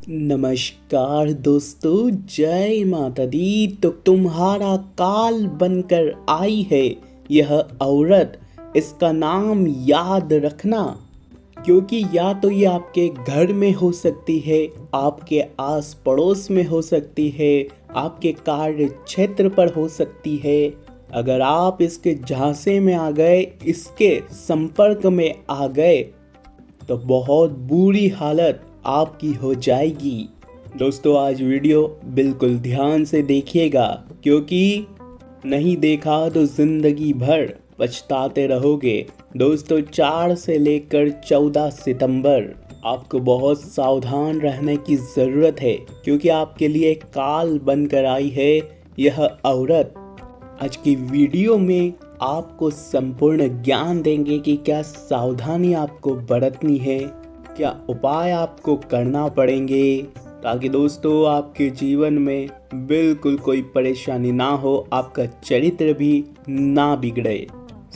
नमस्कार दोस्तों, जय माता दी। तो तुम्हारा काल बनकर आई है यह औरत, इसका नाम याद रखना। क्योंकि या तो ये आपके घर में हो सकती है, आपके आस पड़ोस में हो सकती है, आपके कार्य क्षेत्र पर हो सकती है। अगर आप इसके झांसे में आ गए, इसके संपर्क में आ गए, तो बहुत बुरी हालत आपकी हो जाएगी। दोस्तों, आज वीडियो बिल्कुल ध्यान से देखिएगा, क्योंकि नहीं देखा तो जिंदगी भर पछताते रहोगे। दोस्तों, 4 से लेकर 14 सितंबर आपको बहुत सावधान रहने की ज़रूरत है, क्योंकि आपके लिए काल बनकर आई है यह औरत। आज की वीडियो में आपको संपूर्ण ज्ञान देंगे कि क्या सावधानी आपको बरतनी है, क्या उपाय आपको करना पड़ेंगे, ताकि दोस्तों आपके जीवन में बिल्कुल कोई परेशानी ना हो, आपका चरित्र भी ना बिगड़े।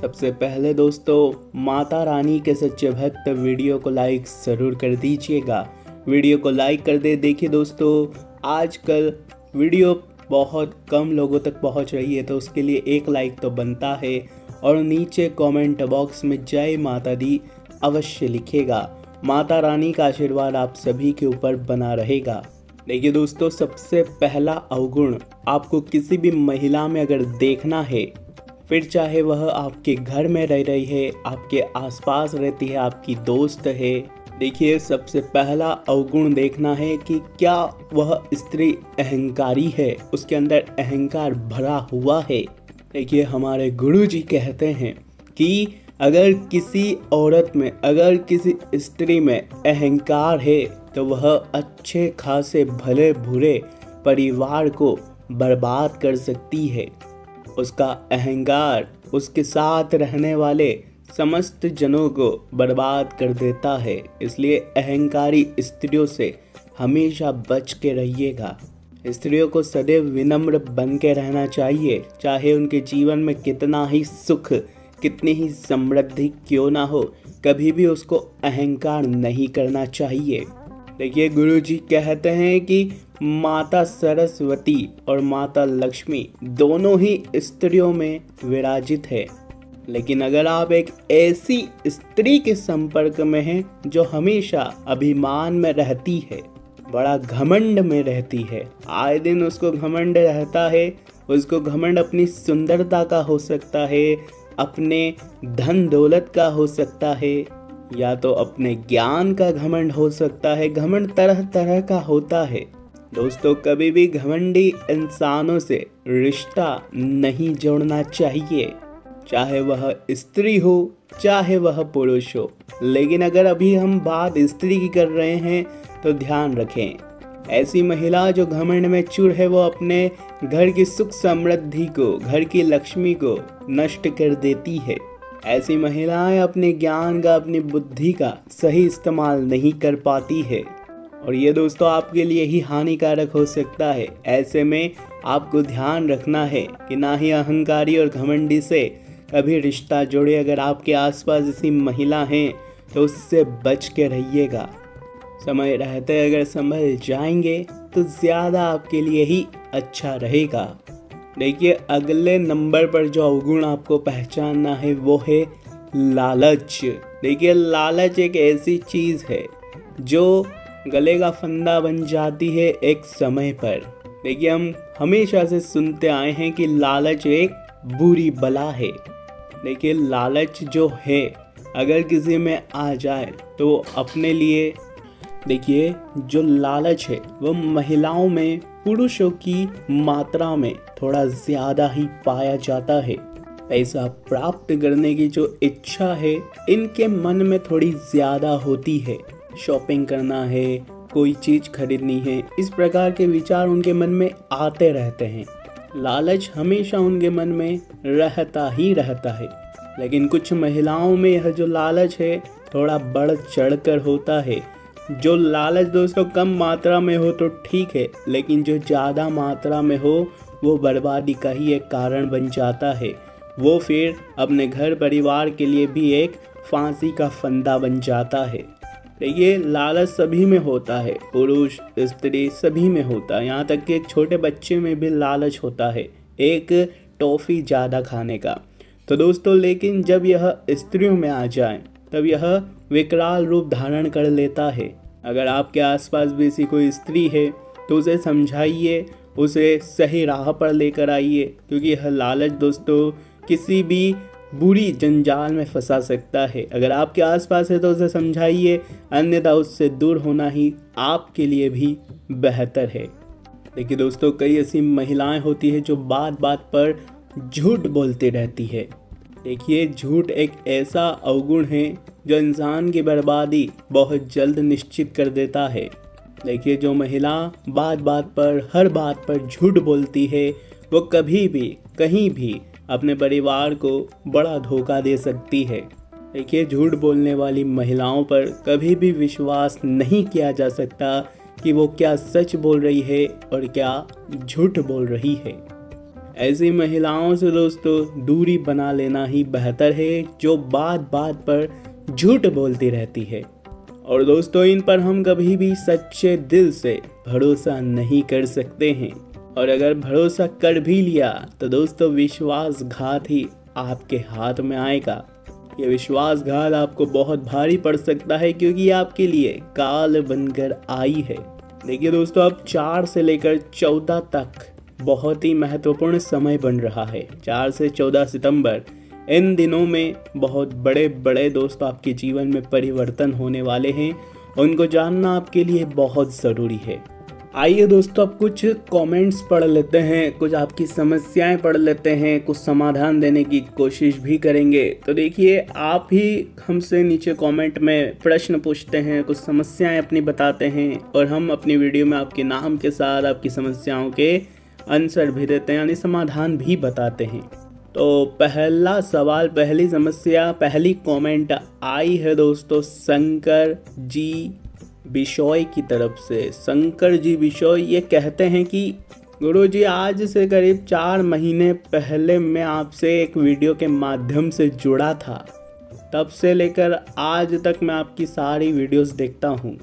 सबसे पहले दोस्तों, माता रानी के सच्चे भक्त वीडियो को लाइक ज़रूर कर दीजिएगा। वीडियो को लाइक कर दे। देखिए दोस्तों, आजकल वीडियो बहुत कम लोगों तक पहुंच रही है, तो उसके लिए एक लाइक तो बनता है, और नीचे कमेंट बॉक्स में जय माता दी अवश्य लिखिएगा। माता रानी का आशीर्वाद आप सभी के ऊपर बना रहेगा। देखिए दोस्तों, सबसे पहला अवगुण आपको किसी भी महिला में अगर देखना है, फिर चाहे वह आपके घर में रह रही है, आपके आसपास रहती है, आपकी दोस्त है, देखिए सबसे पहला अवगुण देखना है कि क्या वह स्त्री अहंकारी है, उसके अंदर अहंकार भरा हुआ है। देखिए, हमारे गुरुजी कहते हैं कि अगर किसी औरत में, अगर किसी स्त्री में अहंकार है, तो वह अच्छे खासे भले बुरे परिवार को बर्बाद कर सकती है। उसका अहंकार उसके साथ रहने वाले समस्त जनों को बर्बाद कर देता है। इसलिए अहंकारी स्त्रियों से हमेशा बच के रहिएगा। स्त्रियों को सदैव विनम्र बन के रहना चाहिए, चाहे उनके जीवन में कितना ही सुख, कितनी ही समृद्धि क्यों ना हो, कभी भी उसको अहंकार नहीं करना चाहिए। देखिए, गुरुजी कहते हैं कि माता सरस्वती और माता लक्ष्मी दोनों ही स्त्रियों में विराजित है। लेकिन अगर आप एक ऐसी स्त्री के संपर्क में हैं जो हमेशा अभिमान में रहती है, बड़ा घमंड में रहती है, आए दिन उसको घमंड रहता है, उसको घमंड अपनी सुंदरता का हो सकता है, अपने धन दौलत का हो सकता है, या तो अपने ज्ञान का घमंड हो सकता है। घमंड तरह तरह का होता है। दोस्तों, कभी भी घमंडी इंसानों से रिश्ता नहीं जोड़ना चाहिए, चाहे वह स्त्री हो चाहे वह पुरुष हो। लेकिन अगर अभी हम बात स्त्री की कर रहे हैं, तो ध्यान रखें, ऐसी महिला जो घमंड में चूर है, वो अपने घर की सुख समृद्धि को, घर की लक्ष्मी को नष्ट कर देती है। ऐसी महिलाएं अपने ज्ञान का, अपनी बुद्धि का सही इस्तेमाल नहीं कर पाती है, और ये दोस्तों आपके लिए ही हानिकारक हो सकता है। ऐसे में आपको ध्यान रखना है कि ना ही अहंकारी और घमंडी से कभी रिश्ता जोड़े। अगर आपके आसपास ऐसी महिला हैं, तो उससे बच के रहिएगा। समय रहते अगर संभल जाएंगे तो ज़्यादा आपके लिए ही अच्छा रहेगा। देखिए, अगले नंबर पर जो अवगुण आपको पहचानना है वो है लालच। देखिए, लालच एक ऐसी चीज़ है जो गले का फंदा बन जाती है एक समय पर। देखिए, हम हमेशा से सुनते आए हैं कि लालच एक बुरी बला है। देखिए, लालच जो है अगर किसी में आ जाए तो अपने लिए, देखिए, जो लालच है वो महिलाओं में पुरुषों की मात्रा में थोड़ा ज़्यादा ही पाया जाता है। पैसा प्राप्त करने की जो इच्छा है इनके मन में थोड़ी ज़्यादा होती है। शॉपिंग करना है, कोई चीज़ खरीदनी है, इस प्रकार के विचार उनके मन में आते रहते हैं। लालच हमेशा उनके मन में रहता ही रहता है। लेकिन कुछ महिलाओं में यह जो लालच है थोड़ा बढ़ चढ़ कर होता है। जो लालच दोस्तों कम मात्रा में हो तो ठीक है, लेकिन जो ज़्यादा मात्रा में हो वो बर्बादी का ही एक कारण बन जाता है। वो फिर अपने घर परिवार के लिए भी एक फांसी का फंदा बन जाता है। देखिए लालच सभी में होता है, पुरुष स्त्री सभी में होता है, यहाँ तक कि एक छोटे बच्चे में भी लालच होता है एक टॉफ़ी ज़्यादा खाने का। तो दोस्तों लेकिन जब यह स्त्रियों में आ जाए तब यह विकराल रूप धारण कर लेता है। अगर आपके आसपास भी ऐसी कोई स्त्री है तो उसे समझाइए, उसे सही राह पर लेकर आइए, क्योंकि यह लालच दोस्तों किसी भी बुरी जंजाल में फंसा सकता है। अगर आपके आसपास है तो उसे समझाइए, अन्यथा उससे दूर होना ही आपके लिए भी बेहतर है। देखिए दोस्तों, कई ऐसी महिलाएं होती है जो बात बात पर झूठ बोलती रहती है। देखिए झूठ एक ऐसा अवगुण है जो इंसान की बर्बादी बहुत जल्द निश्चित कर देता है। देखिए जो महिला बात बात पर हर बात पर झूठ बोलती है वो कभी भी कहीं भी अपने परिवार को बड़ा धोखा दे सकती है। देखिए झूठ बोलने वाली महिलाओं पर कभी भी विश्वास नहीं किया जा सकता कि वो क्या सच बोल रही है और क्या झूठ बोल रही है। ऐसी महिलाओं से दोस्तों दूरी बना लेना ही बेहतर है जो बात बात पर झूठ बोलती रहती है। और दोस्तों इन पर हम कभी भी सच्चे दिल से भरोसा नहीं कर सकते हैं, और अगर भरोसा कर भी लिया तो दोस्तों विश्वासघात ही आपके हाथ में आएगा। ये विश्वासघात आपको बहुत भारी पड़ सकता है क्योंकि ये आपके लिए काल बनकर आई है। देखिए दोस्तों अब 4 से लेकर 14 तक बहुत ही महत्वपूर्ण समय बन रहा है। 4 से 14 सितंबर इन दिनों में बहुत बड़े बड़े दोस्तों आपके जीवन में परिवर्तन होने वाले हैं, उनको जानना आपके लिए बहुत ज़रूरी है। आइए दोस्तों अब कुछ कमेंट्स पढ़ लेते हैं, कुछ आपकी समस्याएं पढ़ लेते हैं, कुछ समाधान देने की कोशिश भी करेंगे। तो देखिए आप ही हमसे नीचे कमेंट में प्रश्न पूछते हैं, कुछ समस्याएं अपनी बताते हैं और हम अपनी वीडियो में आपके नाम के साथ आपकी समस्याओं के आंसर भी देते हैं, यानी समाधान भी बताते हैं। तो पहला सवाल, पहली समस्या, पहली कमेंट आई है दोस्तों शंकर जी बिशोई की तरफ से। शंकर जी बिशोई ये कहते हैं कि गुरुजी आज से करीब 4 महीने पहले मैं आपसे एक वीडियो के माध्यम से जुड़ा था, तब से लेकर आज तक मैं आपकी सारी वीडियोस देखता हूँ,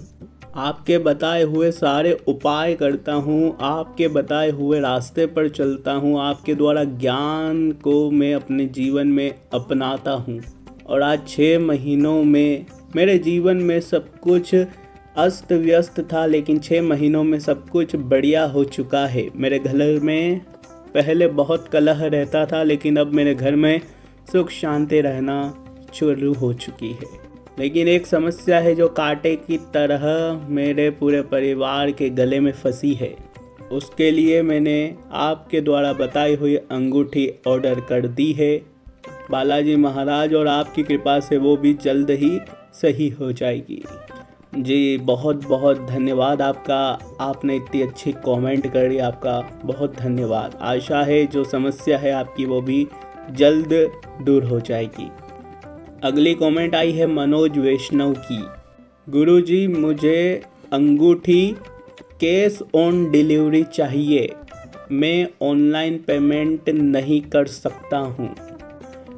आपके बताए हुए सारे उपाय करता हूँ, आपके बताए हुए रास्ते पर चलता हूँ, आपके द्वारा ज्ञान को मैं अपने जीवन में अपनाता हूँ। और आज 6 महीनों में मेरे जीवन में सब कुछ अस्त व्यस्त था, लेकिन 6 महीनों में सब कुछ बढ़िया हो चुका है। मेरे घर में पहले बहुत कलह रहता था, लेकिन अब मेरे घर में सुख शांति रहना शुरू हो चुकी है। लेकिन एक समस्या है जो कांटे की तरह मेरे पूरे परिवार के गले में फंसी है। उसके लिए मैंने आपके द्वारा बताई हुई अंगूठी ऑर्डर कर दी है बालाजी महाराज, और आपकी कृपा से वो भी जल्द ही सही हो जाएगी। जी बहुत बहुत धन्यवाद आपका, आपने इतनी अच्छी कमेंट करी, आपका बहुत धन्यवाद। आशा है जो समस्या है आपकी वो भी जल्द दूर हो जाएगी। अगली कमेंट आई है मनोज वैष्णव की। गुरुजी मुझे अंगूठी कैश ऑन डिलीवरी चाहिए, मैं ऑनलाइन पेमेंट नहीं कर सकता हूँ।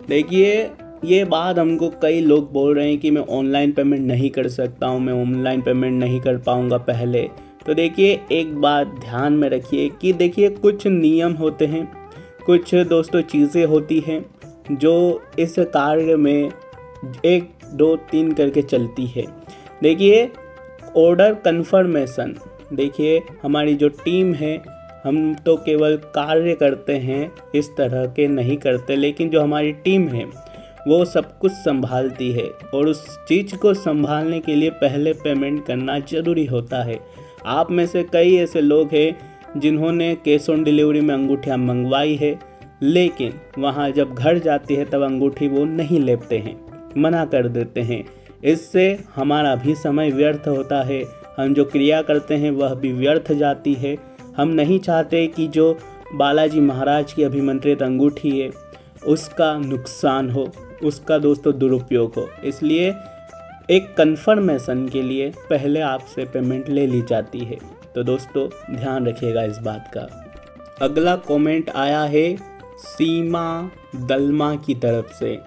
देखिए ये बात हमको कई लोग बोल रहे हैं कि मैं ऑनलाइन पेमेंट नहीं कर सकता हूँ, मैं ऑनलाइन पेमेंट नहीं कर पाऊँगा पहले। तो देखिए एक बात ध्यान में रखिए कि देखिए कुछ नियम होते हैं, कुछ दोस्तों चीज़ें होती हैं जो इस कार्य में 1 2 3 करके चलती है। देखिए ऑर्डर कन्फर्मेशन, देखिए हमारी जो टीम है हम तो केवल कार्य करते हैं, इस तरह के नहीं करते, लेकिन जो हमारी टीम है वो सब कुछ संभालती है, और उस चीज़ को संभालने के लिए पहले पेमेंट करना ज़रूरी होता है। आप में से कई ऐसे लोग हैं जिन्होंने कैश ऑन डिलीवरी में अंगूठियाँ मंगवाई है, लेकिन वहाँ जब घर जाती है तब अंगूठी वो नहीं लेते हैं, मना कर देते हैं। इससे हमारा भी समय व्यर्थ होता है, हम जो क्रिया करते हैं वह भी व्यर्थ जाती है। हम नहीं चाहते कि जो बालाजी महाराज की अभिमंत्रित अंगूठी है उसका नुकसान हो, उसका दोस्तों दुरुपयोग हो। इसलिए एक कन्फर्मेशन के लिए पहले आपसे पेमेंट ले ली जाती है। तो दोस्तों ध्यान रखिएगा इस बात का। अगला कमेंट आया है सीमा दलमा की तरफ से।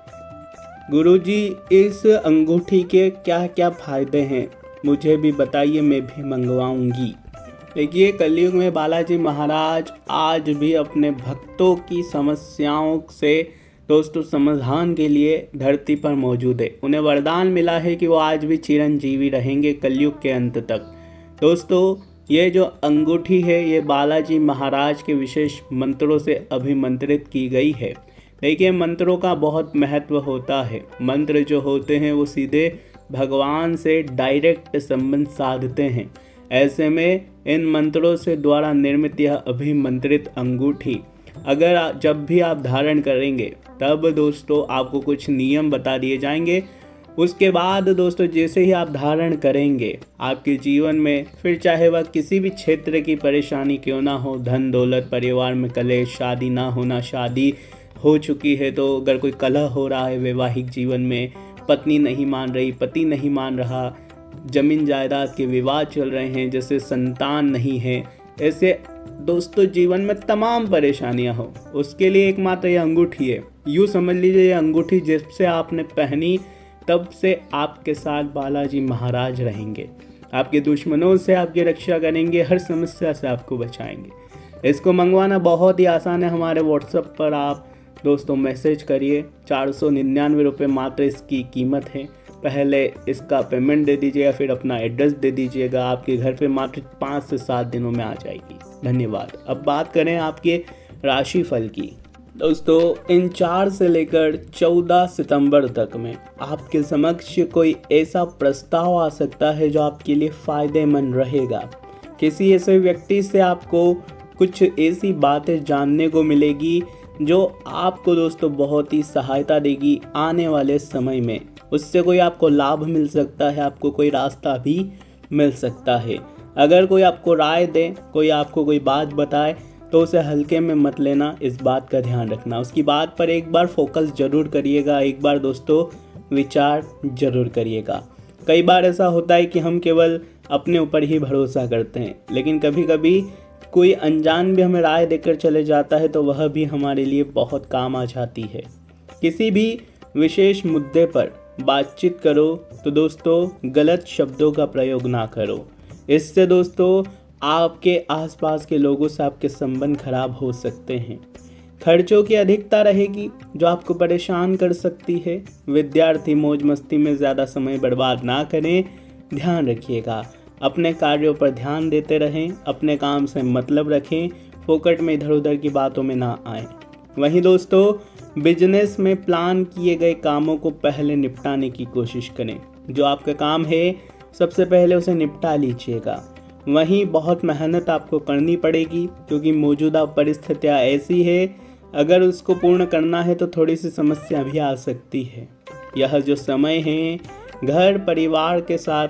गुरुजी इस अंगूठी के क्या क्या फ़ायदे हैं, मुझे भी बताइए, मैं भी मंगवाऊंगी। देखिए, कलयुग में बालाजी महाराज आज भी अपने भक्तों की समस्याओं से दोस्तों समाधान के लिए धरती पर मौजूद है। उन्हें वरदान मिला है कि वो आज भी चिरंजीवी रहेंगे कलयुग के अंत तक। दोस्तों, ये जो अंगूठी है ये बालाजी महाराज के विशेष मंत्रों से अभिमंत्रित की गई है। देखिए, मंत्रों का बहुत महत्व होता है। मंत्र जो होते हैं वो सीधे भगवान से डायरेक्ट संबंध साधते हैं। ऐसे में इन मंत्रों से द्वारा निर्मित यह अभिमंत्रित अंगूठी अगर जब भी आप धारण करेंगे तब दोस्तों आपको कुछ नियम बता दिए जाएंगे। उसके बाद दोस्तों जैसे ही आप धारण करेंगे आपके जीवन में, फिर चाहे वह किसी भी क्षेत्र की परेशानी क्यों ना हो, धन दौलत, परिवार में कलेश, शादी ना होना, शादी हो चुकी है तो अगर कोई कलह हो रहा है वैवाहिक जीवन में, पत्नी नहीं मान रही, पति नहीं मान रहा, जमीन जायदाद के विवाद चल रहे हैं, जैसे संतान नहीं है, ऐसे दोस्तों जीवन में तमाम परेशानियां हो, उसके लिए एकमात्र ये अंगूठी है। यूँ समझ लीजिए ये अंगूठी जब से आपने पहनी तब से आपके साथ बालाजी महाराज रहेंगे। आपके दुश्मनों से आपकी रक्षा करेंगे, हर समस्या से आपको बचाएंगे। इसको मंगवाना बहुत ही आसान है। हमारे व्हाट्सएप पर आप दोस्तों मैसेज करिए। 499 रुपये मात्र इसकी कीमत है। पहले इसका पेमेंट दे दीजिएगा, फिर अपना एड्रेस दे दीजिएगा, आपके घर पे मात्र 5 से 7 दिनों में आ जाएगी। धन्यवाद। अब बात करें आपके राशिफल की। दोस्तों, इन 4 से लेकर 14 सितंबर तक में आपके समक्ष कोई ऐसा प्रस्ताव आ सकता है जो आपके लिए फ़ायदेमंद रहेगा। किसी ऐसे व्यक्ति से आपको कुछ ऐसी बातें जानने को मिलेगी जो आपको दोस्तों बहुत ही सहायता देगी आने वाले समय में। उससे कोई आपको लाभ मिल सकता है, आपको कोई रास्ता भी मिल सकता है। अगर कोई आपको राय दे, कोई आपको कोई बात बताए तो उसे हल्के में मत लेना, इस बात का ध्यान रखना। उसकी बात पर एक बार फोकस जरूर करिएगा, एक बार दोस्तों विचार जरूर करिएगा। कई बार ऐसा होता है कि हम केवल अपने ऊपर ही भरोसा करते हैं, लेकिन कभी कभी कोई अनजान भी हमें राय देकर चले जाता है तो वह भी हमारे लिए बहुत काम आ जाती है। किसी भी विशेष मुद्दे पर बातचीत करो तो दोस्तों गलत शब्दों का प्रयोग ना करो। इससे दोस्तों आपके आसपास के लोगों से आपके संबंध खराब हो सकते हैं। खर्चों की अधिकता रहेगी जो आपको परेशान कर सकती है। विद्यार्थी मौज मस्ती में ज़्यादा समय बर्बाद ना करें, ध्यान रखिएगा। अपने कार्यों पर ध्यान देते रहें, अपने काम से मतलब रखें, फोकट में इधर उधर की बातों में ना आएं। वहीं दोस्तों बिजनेस में प्लान किए गए कामों को पहले निपटाने की कोशिश करें। जो आपका काम है सबसे पहले उसे निपटा लीजिएगा। वहीं बहुत मेहनत आपको करनी पड़ेगी क्योंकि मौजूदा परिस्थितियाँ ऐसी है, अगर उसको पूर्ण करना है तो थोड़ी सी समस्या भी आ सकती है। यह जो समय है घर परिवार के साथ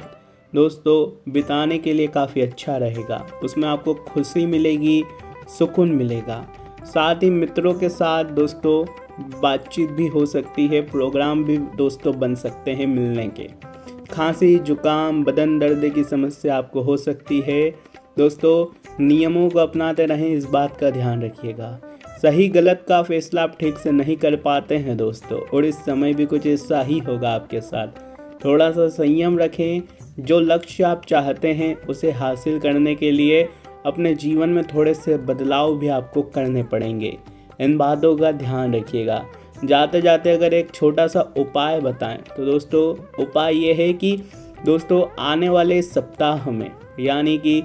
दोस्तों बिताने के लिए काफ़ी अच्छा रहेगा। उसमें आपको खुशी मिलेगी, सुकून मिलेगा। साथ ही मित्रों के साथ दोस्तों बातचीत भी हो सकती है, प्रोग्राम भी दोस्तों बन सकते हैं मिलने के। खांसी, जुकाम, बदन दर्द की समस्या आपको हो सकती है। दोस्तों नियमों को अपनाते रहें, इस बात का ध्यान रखिएगा। सही गलत का फैसला आप ठीक से नहीं कर पाते हैं दोस्तों, और इस समय भी कुछ ऐसा ही होगा आपके साथ। थोड़ा सा संयम रखें। जो लक्ष्य आप चाहते हैं उसे हासिल करने के लिए अपने जीवन में थोड़े से बदलाव भी आपको करने पड़ेंगे। इन बातों का ध्यान रखिएगा। जाते जाते अगर एक छोटा सा उपाय बताएं तो दोस्तों उपाय ये है कि दोस्तों आने वाले सप्ताह में, यानी कि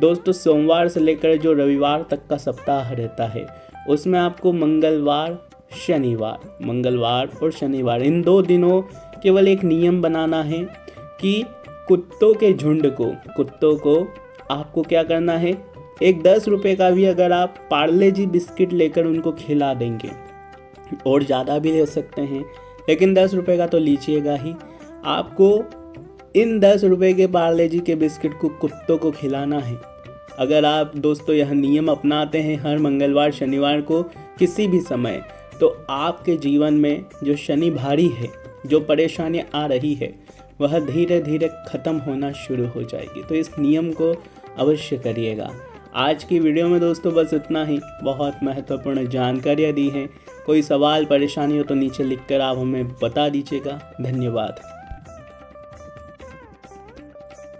दोस्तों सोमवार से लेकर जो रविवार तक का सप्ताह रहता है, उसमें आपको मंगलवार और शनिवार इन 2 दिनों केवल एक नियम बनाना है कि कुत्तों को आपको क्या करना है, एक 10 रुपये का भी अगर आप पार्ले जी बिस्किट लेकर उनको खिला देंगे, और ज़्यादा भी ले सकते हैं लेकिन 10 रुपये का तो लीजिएगा ही। आपको इन 10 रुपये के पार्ले जी के बिस्किट को कुत्तों को खिलाना है। अगर आप दोस्तों यह नियम अपनाते हैं हर मंगलवार शनिवार को किसी भी समय, तो आपके जीवन में जो शनि भारी है, जो परेशानियाँ आ रही है, वह धीरे धीरे ख़त्म होना शुरू हो जाएगी। तो इस नियम को अवश्य करिएगा। आज की वीडियो में दोस्तों बस इतना ही। बहुत महत्वपूर्ण जानकारियाँ दी हैं। कोई सवाल परेशानी हो तो नीचे लिखकर आप हमें बता दीजिएगा। धन्यवाद।